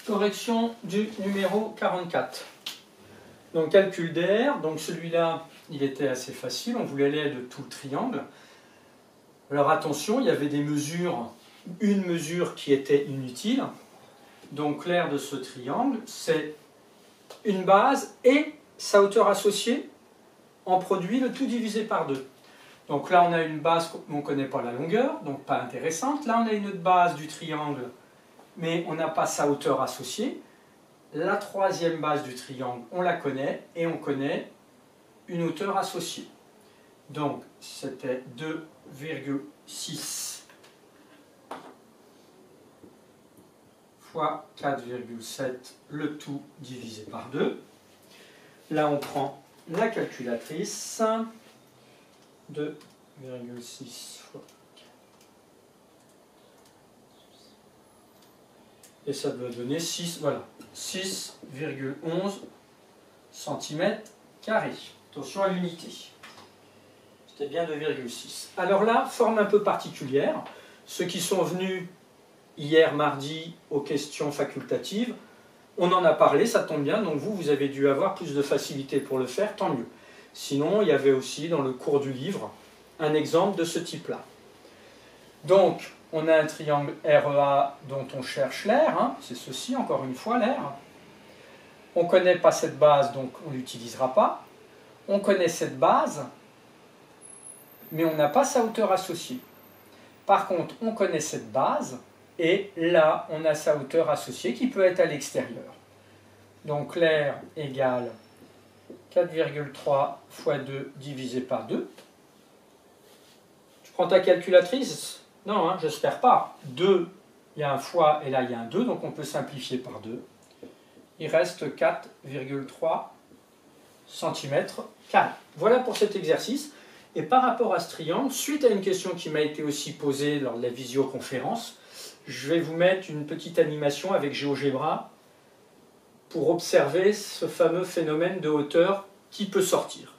Correction du numéro 44. Donc calcul d'air, donc celui-là, il était assez facile, on voulait l'air de tout le triangle. Alors attention, il y avait des mesures, une mesure qui était inutile. Donc l'aire de ce triangle, c'est une base et sa hauteur associée en produit, le tout divisé par 2. Donc là, on a une base, on ne connaît pas la longueur, donc pas intéressante. Là, on a une autre base du triangle, mais on n'a pas sa hauteur associée. La troisième base du triangle, on la connaît, et on connaît une hauteur associée. Donc, c'était 2,6 fois 4,7, le tout divisé par 2. Là, on prend la calculatrice. 2,6 fois 4. Et ça doit donner 6, voilà, 6,11 cm². Attention à l'unité. C'était bien 2,6. Alors là, forme un peu particulière. Ceux qui sont venus hier mardi aux questions facultatives, on en a parlé, ça tombe bien, donc vous avez dû avoir plus de facilité pour le faire, tant mieux. Sinon, il y avait aussi dans le cours du livre un exemple de ce type-là. Donc, on a un triangle REA dont on cherche l'aire, hein, c'est ceci, encore une fois, l'aire. On ne connaît pas cette base, donc on ne l'utilisera pas. On connaît cette base, mais on n'a pas sa hauteur associée. Par contre, on connaît cette base, et là, on a sa hauteur associée qui peut être à l'extérieur. Donc l'aire égale 4,3 fois 2 divisé par 2. Tu prends ta calculatrice? Non, hein, j'espère pas. 2, il y a un fois, et là, il y a un 2, donc on peut simplifier par 2. Il reste 4,3 cm². Voilà pour cet exercice. Et par rapport à ce triangle, suite à une question qui m'a été aussi posée lors de la visioconférence, je vais vous mettre une petite animation avec GeoGebra pour observer ce fameux phénomène de hauteur qui peut sortir.